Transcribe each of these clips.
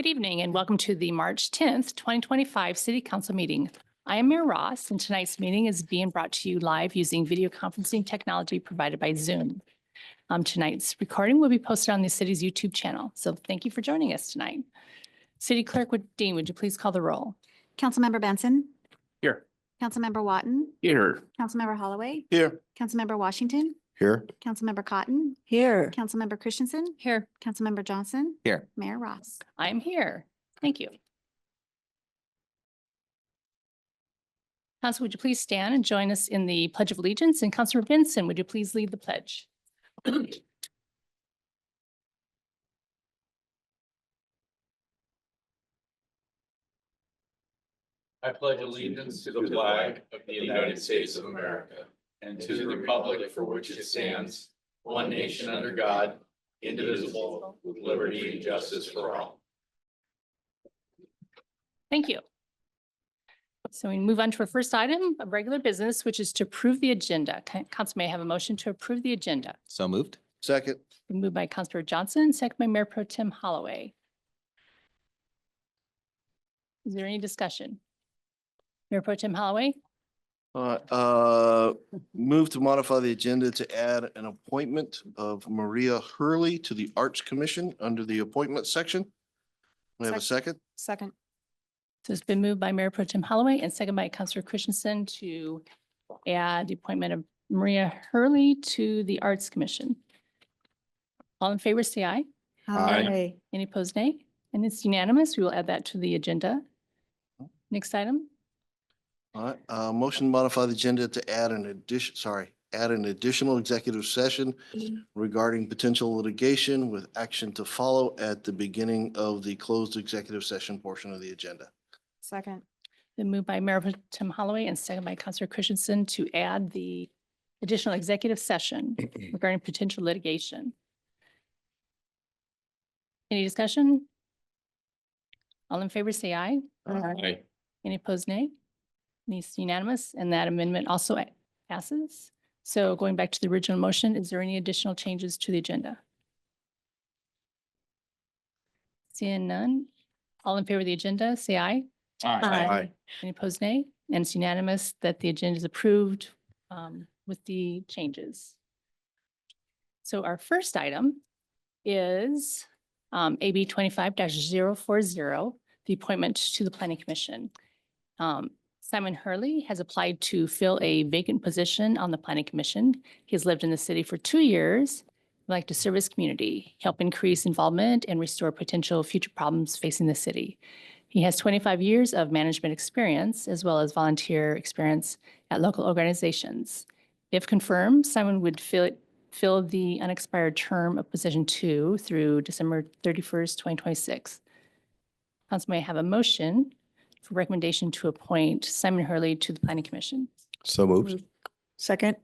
Good evening and welcome to the March 10th, 2025 City Council meeting. I am Mayor Ross and tonight's meeting is being brought to you live using video conferencing technology provided by Zoom. Tonight's recording will be posted on the city's YouTube channel. So thank you for joining us tonight. City Clerk Dean, would you please call the roll? Councilmember Benson. Here. Councilmember Watton. Here. Councilmember Holloway. Here. Councilmember Washington. Here. Councilmember Cotton. Here. Councilmember Christensen. Here. Councilmember Johnson. Here. Mayor Ross. I am here. Thank you. Council, would you please stand and join us in the Pledge of Allegiance? And Councilor Benson, would you please lead the pledge? I pledge allegiance to the flag of the United States of America and to the republic for which it stands, one nation under God, indivisible, with liberty and justice for all. Thank you. So we move on to our first item of regular business, which is to approve the agenda. Council may I have a motion to approve the agenda. So moved. Second. Moved by Councilor Johnson, second by Mayor Pro Tem Holloway. Is there any discussion? Mayor Pro Tem Holloway? Move to modify the agenda to add an appointment of Maria Hurley to the Arts Commission under the appointment section. We have a second? Second. So it's been moved by Mayor Pro Tem Holloway and second by Councilor Christensen to add the appointment of Maria Hurley to the Arts Commission. All in favor, say aye. Aye. Any opposed, nay? And it's unanimous. We will add that to the agenda. Next item. All right, motion to modify the agenda to add an additional executive session regarding potential litigation with action to follow at the beginning of the closed executive session portion of the agenda. Second. Been moved by Mayor Pro Tem Holloway and second by Councilor Christensen to add the additional executive session regarding potential litigation. Any discussion? All in favor, say aye. Aye. Any opposed, nay? It's unanimous, and that amendment also passes. So going back to the original motion, is there any additional changes to the agenda? Seeing none, all in favor of the agenda, say aye. Aye. Any opposed, nay? And it's unanimous that the agenda is approved with the changes. So our first item is AB 25-040, the appointment to the Planning Commission. Simon Hurley has applied to fill a vacant position on the Planning Commission. He has lived in the city for 2 years. He'd like to serve his community, help increase involvement, and restore potential future problems facing the city. He has 25 years of management experience as well as volunteer experience at local organizations. If confirmed, Simon would fill the unexpired term of position 2 through December 31st, 2026. Council may have a motion for recommendation to appoint Simon Hurley to the Planning Commission. So moved. Second.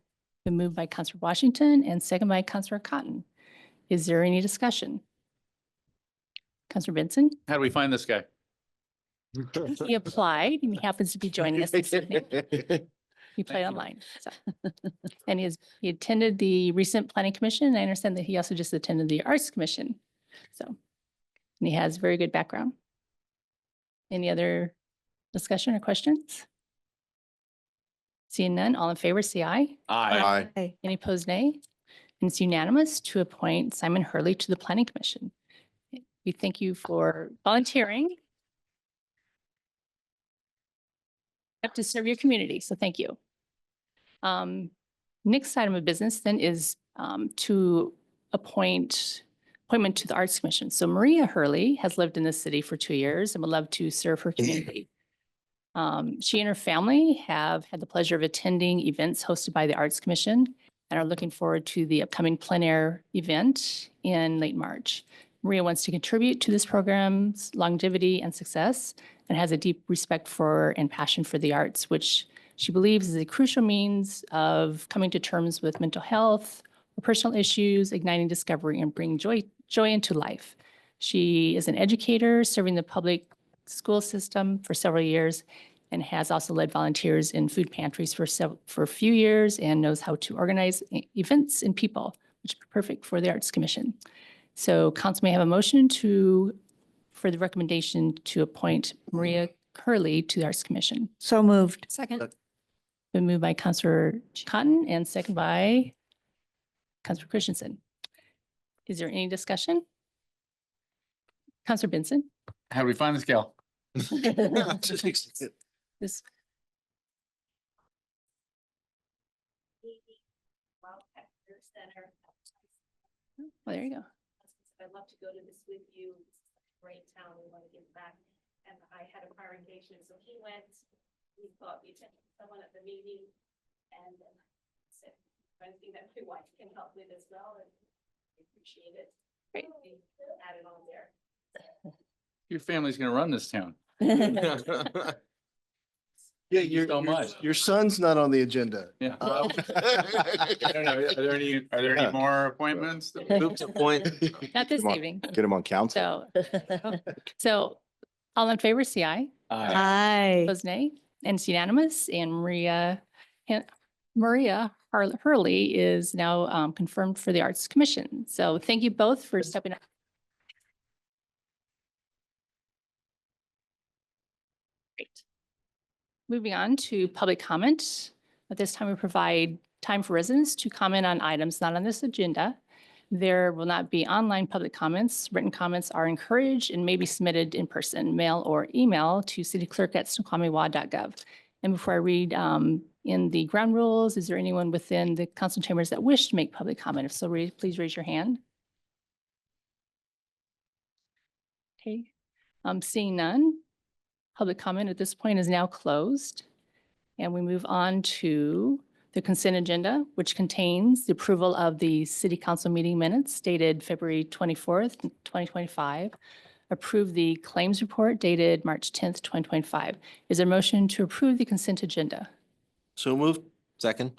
Been moved by Councilor Washington and second by Councilor Cotton. Is there any discussion? Councilor Benson? How do we find this guy? He applied and he happens to be joining us this evening. He played online. So. And he attended the recent Planning Commission. And I understand that he also just attended the Arts Commission. So, and he has very good background. Any other discussion or questions? Seeing none, all in favor, say aye. Aye. Aye. Any opposed, nay? And it's unanimous to appoint Simon Hurley to the Planning Commission. We thank you for volunteering. Have to serve your community, so thank you. Next item of business then is to appointment to the Arts Commission. So Maria Hurley has lived in the city for 2 years and would love to serve her community. She and her family have had the pleasure of attending events hosted by the Arts Commission and are looking forward to the upcoming plein air event in late March. Maria wants to contribute to this program's longevity and success and has a deep respect for and passion for the arts, which she believes is a crucial means of coming to terms with mental health or personal issues, igniting discovery, and bringing joy into life. She is an educator serving the public school system for several years and has also led volunteers in food pantries for a few years and knows how to organize events and people, which is perfect for the Arts Commission. So council may have a motion for the recommendation to appoint Maria Curley to the Arts Commission? So moved. Second. Been moved by Counselor Cotton and second by Counselor Christensen. Is there any discussion? Counselor Benson? How do we find this gal? This, well, there you go. I'd love to go to this with you. It's a great town. We want to give back. And I had a prior engagement, so he went, we thought we attended someone at the meeting. And then I said, anything that my wife can help with as well, and we appreciate it. Great. Add it on there. Your family's gonna run this town. Yeah, So much. your son's not on the agenda. Yeah. I don't know. Are there any more appointments? Move to appoint. Not this Come on. evening. Get him on council. So all in favor, say aye. Aye. Opposed, nay. And it's unanimous. And Maria Hurley is now confirmed for the Arts Commission. So thank you both for stepping up. Great. Moving on to public comment. At this time, we provide time for residents to comment on items not on this agenda. There will not be online public comments. Written comments are encouraged and may be submitted in person, mail, or email to cityclerk@snoqualmiewa.gov. And before I read in the ground rules, is there anyone within the council chambers that wish to make public comment? If so, please raise your hand. Okay, seeing none, public comment at this point is now closed. And we move on to the consent agenda, which contains the approval of the city council meeting minutes dated February 24th, 2025. Approve the claims report dated March 10th, 2025. Is there a motion to approve the consent agenda? So moved. Second.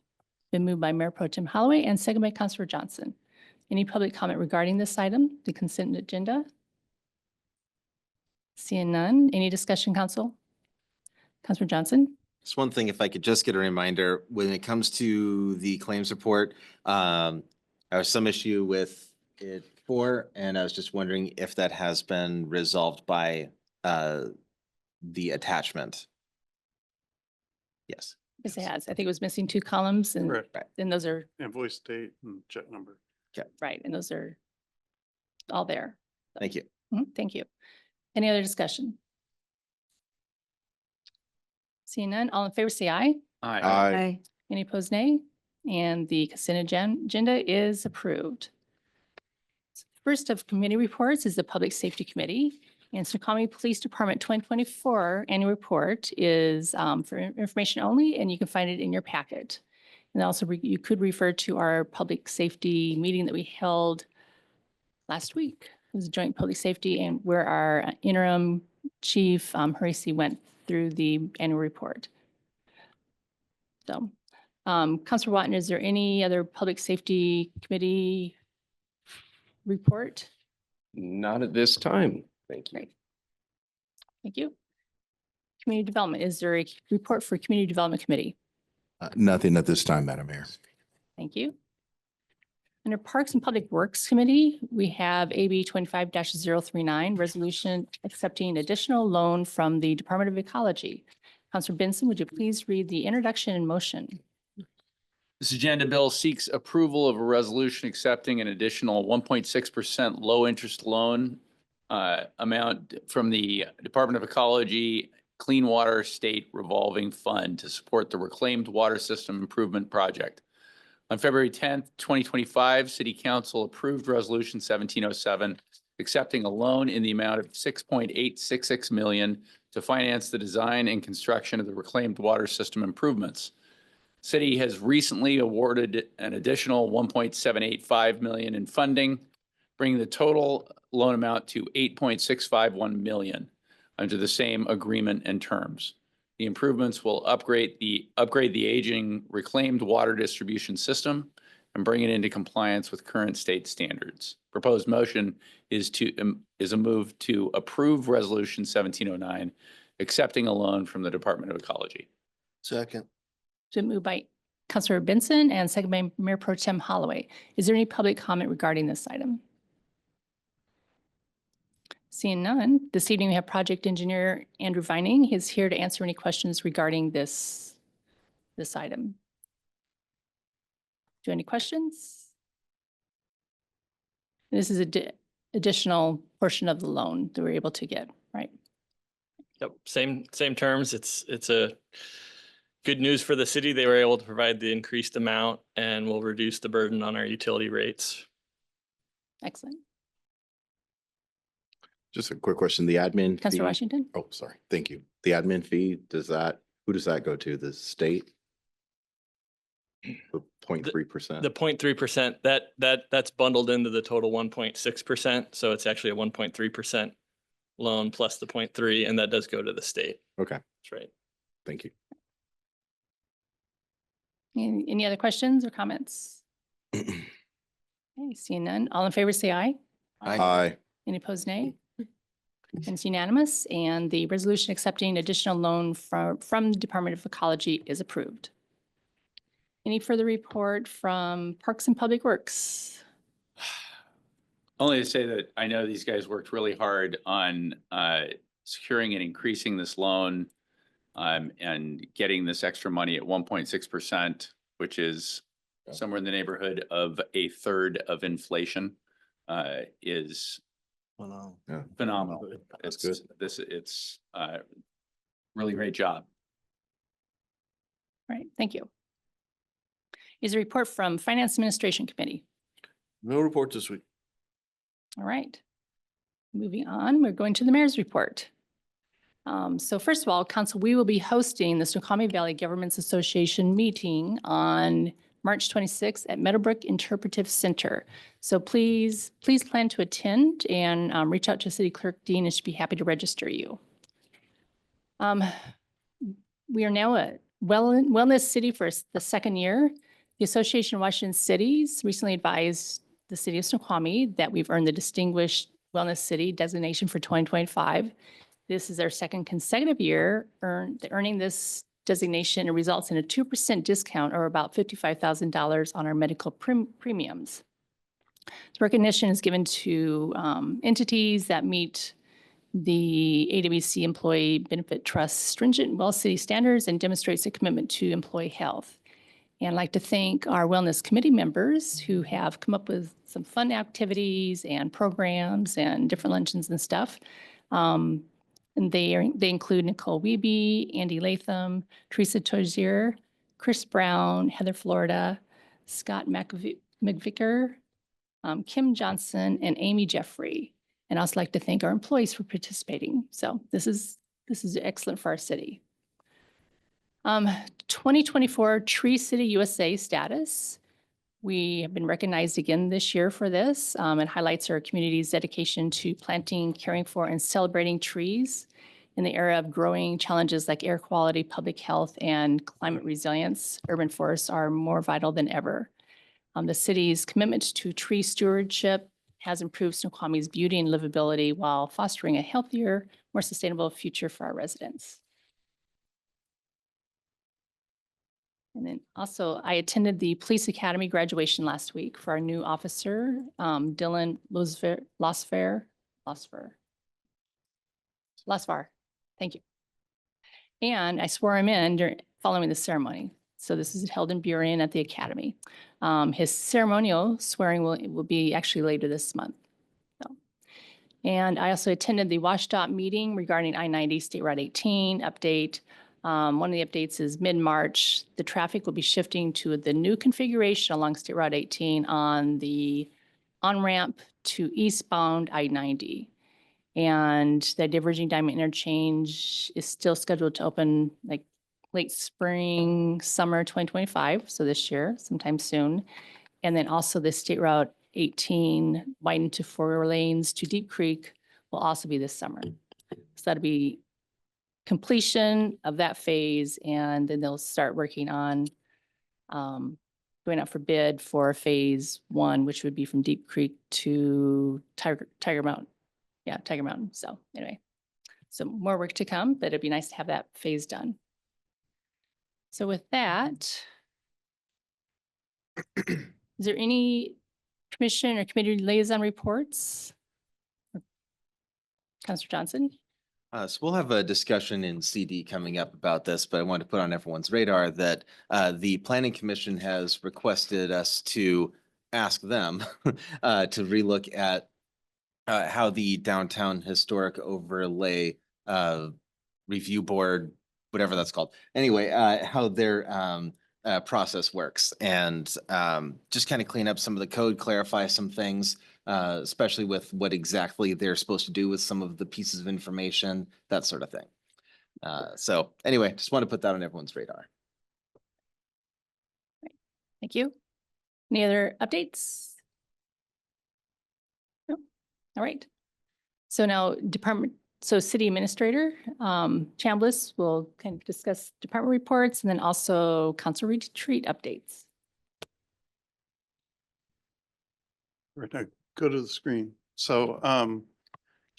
Been moved by Mayor Pro Tem Holloway and second by Councilor Johnson. Any public comment regarding this item, the consent agenda? Seeing none, any discussion, council? Councilor Johnson? Just one thing, if I could just get a reminder, when it comes to the claims report, there was some issue with it before, and I was just wondering if that has been resolved by the attachment. Yes. Yes, it has. I think it was missing 2 columns and Correct. then those are Invoice date and check number. right. And those are all there. Thank you. Thank you. Any other discussion? Seeing none, all in favor, say aye. Aye. Any opposed, nay? And the consent agenda is approved. First of committee reports is the Public Safety Committee. And Snoqualmie Police Department 2024 annual report is for information only, and you can find it in your packet. And also you could refer to our public safety meeting that we held last week. It was joint public safety, and where our interim chief, Harisi, went through the annual report. So, Councilor Watton, is there any other public safety committee report? Not at this time. Thank you. Great. Thank you. Community development, is there a report for Community Development Committee? Nothing at this time, Madam Mayor. Thank you. Under Parks and Public Works Committee, we have AB 25-039, resolution accepting additional loan from the Department of Ecology. Councilor Benson, would you please read the introduction and motion? This agenda bill seeks approval of a resolution accepting an additional 1.6% low interest loan amount from the Department of Ecology Clean Water State Revolving Fund to support the Reclaimed Water System Improvement Project. On February 10th, 2025, City Council approved Resolution 1707, accepting a loan in the amount of $6.866 million to finance the design and construction of the reclaimed water system improvements. City has recently awarded an additional $1.785 million in funding, bringing the total loan amount to $8.651 million under the same agreement and terms. The improvements will upgrade the aging reclaimed water distribution system and bring it into compliance with current state standards. Proposed motion is a move to approve Resolution 1709, accepting a loan from the Department of Ecology. Second. Been moved by Councilor Benson and second by Mayor Pro Tem Holloway. Is there any public comment regarding this item? Seeing none, this evening we have project engineer Andrew Vining. He's here to answer any questions regarding this item. Do you have any questions? This is additional portion of the loan that we're able to get, right? Yep, same terms. It's a good news for the city. They were able to provide the increased amount and will reduce the burden on our utility rates. Excellent. Just a quick question, the admin fee. Councilor Washington? Oh, sorry. Thank you. The admin fee, who does that go to? The state? The 0.3%? The 0.3%, that's bundled into the total 1.6%. So it's actually a 1.3% loan plus the 0.3, and that does go to the state. Okay, That's right. thank you. Any other questions or comments? Okay, seeing none. All in favor, say aye. Aye. Any opposed, nay? And it's unanimous, and the resolution accepting additional loan from the Department of Ecology is approved. Any further report from Parks and Public Works? Only to say that I know these guys worked really hard on securing and increasing this loan and getting this extra money at 1.6%, which is somewhere in the neighborhood of a third of inflation, is phenomenal. That's good. It's really great job. All right, thank you. Is a report from Finance Administration Committee. No report this week. All right. Moving on, we're going to the mayor's report. So first of all, council, we will be hosting the Snoqualmie Valley Governments Association meeting on March 26th at Meadowbrook Interpretive Center. So please plan to attend and reach out to City Clerk Dean, and she'd be happy to register you. We are now a wellness city for the second year. The Association of Washington Cities recently advised the city of Snoqualmie that we've earned the Distinguished Wellness City designation for 2025. This is our second consecutive year earning this designation. It results in a 2% discount, or about $55,000 on our medical premiums. The recognition is given to entities that meet the AWC Employee Benefit Trust stringent Well City standards and demonstrates a commitment to employee health. And I'd like to thank our Wellness Committee members who have come up with some fun activities and programs and different luncheons and stuff. And they include Nicole Wiebe, Andy Latham, Teresa Tozier, Chris Brown, Heather Florida, Scott McVicker, Kim Johnson, and Amy Jeffrey. And I'd also like to thank our employees for participating. So this is excellent for our city. 2024 Tree City USA status. We have been recognized again this year for this. It highlights our community's dedication to planting, caring for, and celebrating trees in the era of growing challenges like air quality, public health, and climate resilience. Urban forests are more vital than ever. The city's commitment to tree stewardship has improved Snoqualmie's beauty and livability while fostering a healthier, more sustainable future for our residents. And then also, I attended the Police Academy graduation last week for our new officer, Dylan Losvar. Thank you. And I swore him in following the ceremony. So this is held in Burien at the Academy. His ceremonial swearing will be actually later this month. So. And I also attended the WashDOT meeting regarding I-90 State Route 18 update. One of the updates is mid-March, the traffic will be shifting to the new configuration along State Route 18 on the on-ramp to eastbound I-90. And the diverging diamond interchange is still scheduled to open like late spring, summer 2025. So this year, sometime soon. And then also the State Route 18 widened to 4 lanes to Deep Creek will also be this summer. So that'll be completion of that phase, and then they'll start working on going out for bid for phase 1, which would be from Deep Creek to Tiger Mountain. Yeah, Tiger Mountain. So anyway, so more work to come, but it'd be nice to have that phase done. So with that, is there any commission or committee liaison reports? Counselor Johnson? So we'll have a discussion in CD coming up about this, but I wanted to put on everyone's radar that the Planning Commission has requested us to ask them to relook at how the downtown historic overlay review board, whatever that's called. Anyway, how their process works and just kind of clean up some of the code, clarify some things, especially with what exactly they're supposed to do with some of the pieces of information, that sort of thing. So anyway, just want to put that on everyone's radar. Thank you. Any other updates? No? All right. So now City Administrator Chambliss will kind of discuss department reports and then also council retreat updates. Right now, go to the screen. So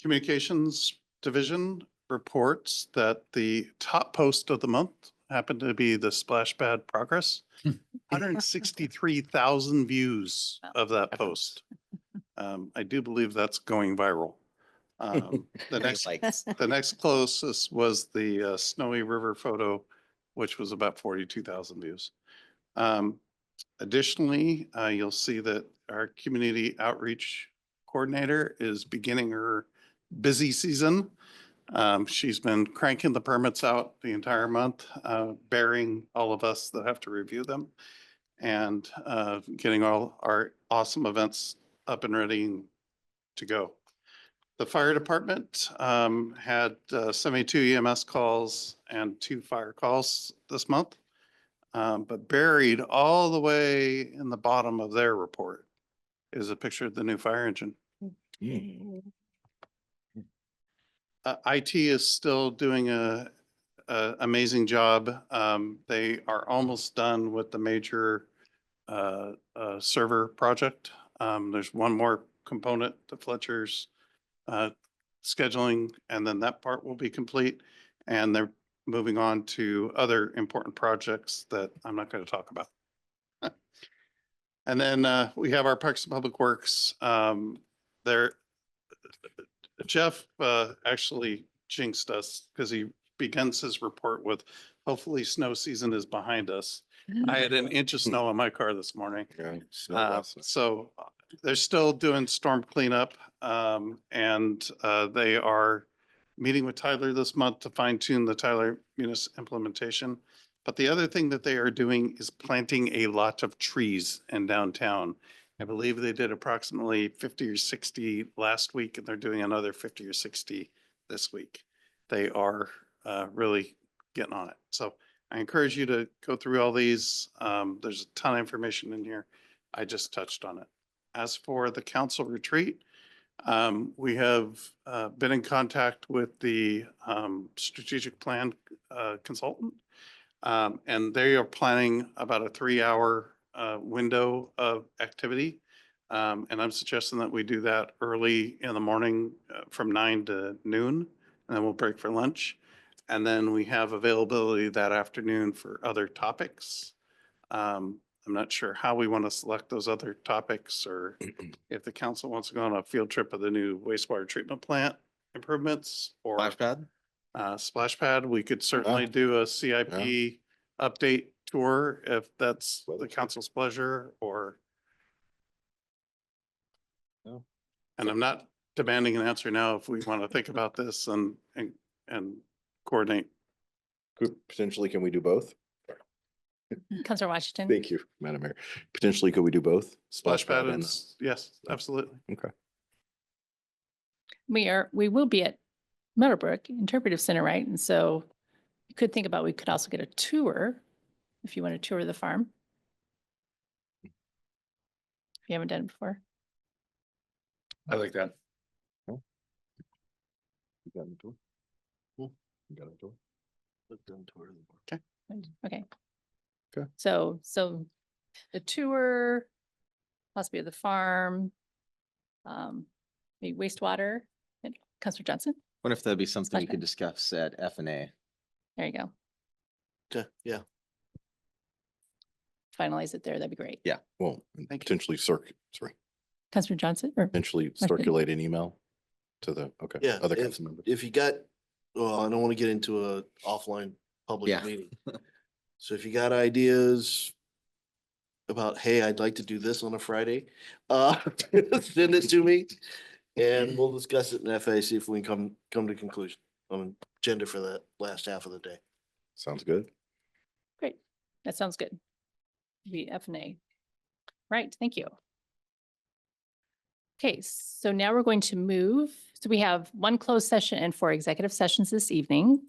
Communications Division reports that the top post of the month happened to be the splash pad progress. 163,000 views of that post. I do believe that's going viral. The next closest was the Snowy River photo, which was about 42,000 views. Additionally, you'll see that our community outreach coordinator is beginning her busy season. She's been cranking the permits out the entire month, bearing all of us that have to review them and getting all our awesome events up and ready to go. The fire department had 72 EMS calls and 2 fire calls this month. But buried all the way in the bottom of their report is a picture of the new fire engine. IT is still doing a amazing job. They are almost done with the major server project. There's one more component to Fletcher's scheduling, and then that part will be complete. And they're moving on to other important projects that I'm not going to talk about. And then we have our Parks and Public Works. Jeff actually jinxed us because he begins his report with, hopefully snow season is behind us. I had an inch of snow on my car this morning. So they're still doing storm cleanup and they are meeting with Tyler this month to fine tune the Tyler Munis implementation. But the other thing that they are doing is planting a lot of trees in downtown. I believe they did approximately 50 or 60 last week and they're doing another 50 or 60 this week. They are really getting on it. So I encourage you to go through all these. There's a ton of information in here. I just touched on it. As for the council retreat, we have been in contact with the strategic plan consultant, and they are planning about a 3-hour window of activity. And I'm suggesting that we do that early in the morning from 9 to noon, and then we'll break for lunch. And then we have availability that afternoon for other topics. I'm not sure how we want to select those other topics or if the council wants to go on a field trip of the new wastewater treatment plant improvements or Splash pad? splash pad. We could certainly do a CIP update tour if that's the council's pleasure or. No. And I'm not demanding an answer now if we want to think about this and coordinate. Potentially, can we do both? Counselor Washington? Thank you, Madam Mayor. Potentially, could we do both? Splash pad and and, yes, absolutely. okay. We will be at Meadowbrook Interpretive Center, right? And so you could think about, we could also get a tour if you want to tour the farm. If you haven't done it before. I like that. You got a tour? You got a tour? Okay. Okay. So the tour, possibly of the farm, maybe wastewater. And Counselor Johnson, What if that'd be something you Splash could discuss at F&A? there you go. Yeah. Finalize it there. That'd be great. Yeah. Well, Thank you. potentially Counselor Johnson or potentially Martin. circulate an email to the, okay. Yeah, Other if, council members. if you got, well, I don't want to get into a offline public Yeah. meeting. So if you got ideas about, hey, I'd like to do this on a Friday, send it to me and we'll discuss it in FA, see if we can come to conclusion on agenda for that last half of the day. Sounds good. Great. That sounds good. Be F and A. Right, thank you. Okay, so now we're going to move. So we have one closed session and 4 executive sessions this evening.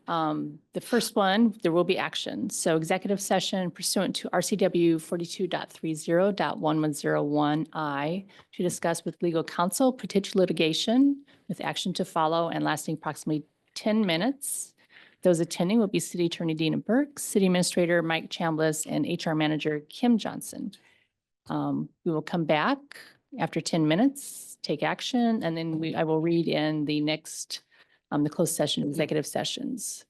The first one, there will be action. So executive session pursuant to RCW 42.30.1101I to discuss with legal counsel potential litigation with action to follow and lasting approximately 10 minutes. Those attending will be City Attorney Dina Burke, City Administrator Mike Chambliss, and HR Manager Kim Johnson. We will come back after 10 minutes, take action, and then I will read in the next, the closed session, executive sessions.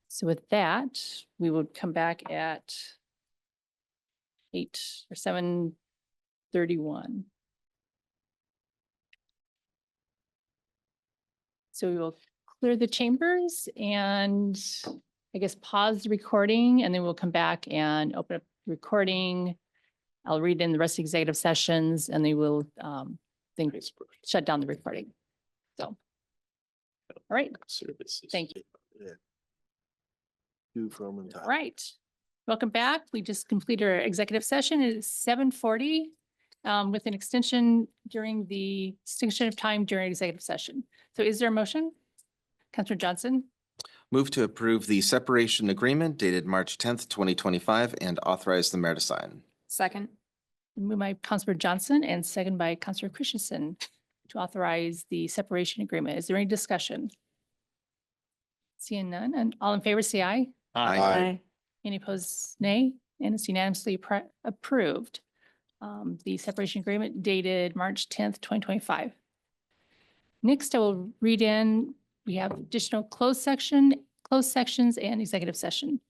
So with that, we would come back at 8 or 7:31. So we will clear the chambers and I guess pause the recording, and then we'll come back and open up the recording. I'll read in the rest of the executive sessions and they will then shut down the recording. So, all right, thank you. Yeah. Do from and time. All right, welcome back. We just completed our executive session. It is 7:40 with an extension during the extension of time during executive session. So is there a motion? Councilor Johnson, Move to approve the separation agreement dated March 10th, 2025, and authorize the mayor to sign. Second. moved by Councilor Johnson and second by Councilor Christensen to authorize the separation agreement. Is there any discussion? Seeing none, and all in favor, say aye. Aye. Any opposed, nay? And it's unanimously approved. The separation agreement dated March 10th, 2025. Next, I will read in, we have additional closed sections and executive session.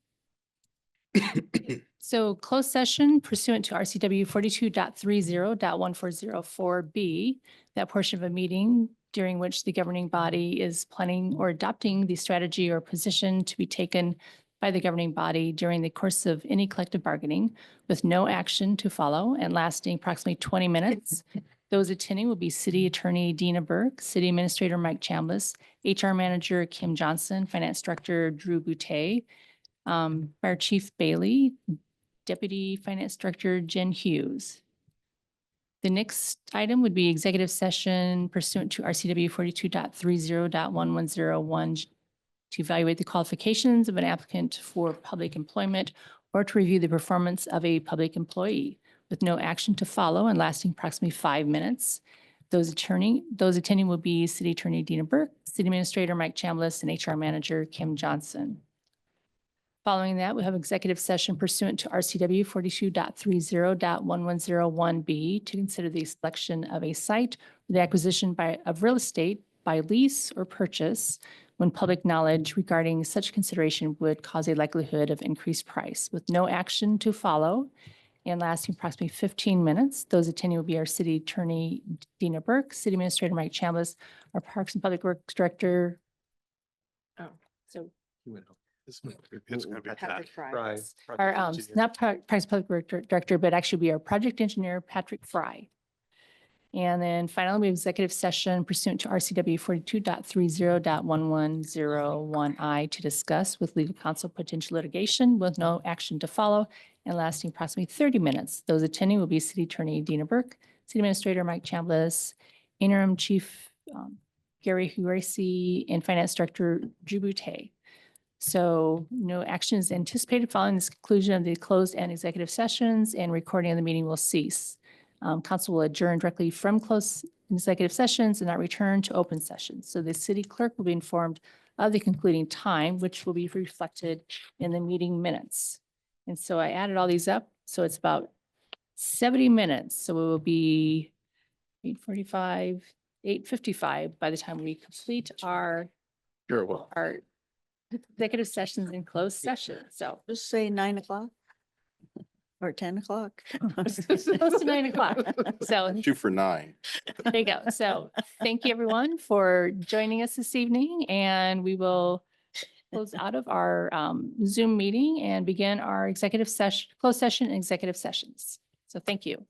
So closed session pursuant to RCW 42.30.1404B, that portion of a meeting during which the governing body is planning or adopting the strategy or position to be taken by the governing body during the course of any collective bargaining with no action to follow and lasting approximately 20 minutes. Those attending will be City Attorney Dina Burke, City Administrator Mike Chambliss, HR Manager Kim Johnson, Finance Director Drew Boutte, Fire Chief Bailey, Deputy Finance Director Jen Hughes. The next item would be executive session pursuant to RCW 42.30.1101 to evaluate the qualifications of an applicant for public employment or to review the performance of a public employee with no action to follow and lasting approximately 5 minutes. Those attending will be City Attorney Dina Burke, City Administrator Mike Chambliss, and HR Manager Kim Johnson. Following that, we have executive session pursuant to RCW 42.30.1101B to consider the selection of a site or the acquisition of real estate by lease or purchase when public knowledge regarding such consideration would cause a likelihood of increased price with no action to follow and lasting approximately 15 minutes. Those attending will be our City Attorney Dina Burke, City Administrator Mike Chambliss, our Parks and Public Works Director. Oh, so It's gonna be Patrick Pat. Fry. our, not Parks and Public Works Director, but actually be our Project Engineer, Patrick Fry. And then finally, we have executive session pursuant to RCW 42.30.1101I to discuss with legal counsel potential litigation with no action to follow and lasting approximately 30 minutes. Those attending will be City Attorney Dina Burke, City Administrator Mike Chambliss, Interim Chief Gary Huaresi, and Finance Director Drew Boutte. So no action is anticipated following this conclusion of the closed and executive sessions, and recording of the meeting will cease. Council will adjourn directly from closed executive sessions and not return to open sessions. So the city clerk will be informed of the concluding time, which will be reflected in the meeting minutes. And so I added all these up, so it's about 70 minutes. So it will be 8:45, 8:55 by the time we complete our executive sessions and closed session. So Just say 9 o'clock. Or 10 o'clock. It's close to 9 o'clock. So Shoot for 9. there you go. So thank you, everyone, for joining us this evening, and we will close out of our Zoom meeting and begin our executive session, closed session and executive sessions. So thank you.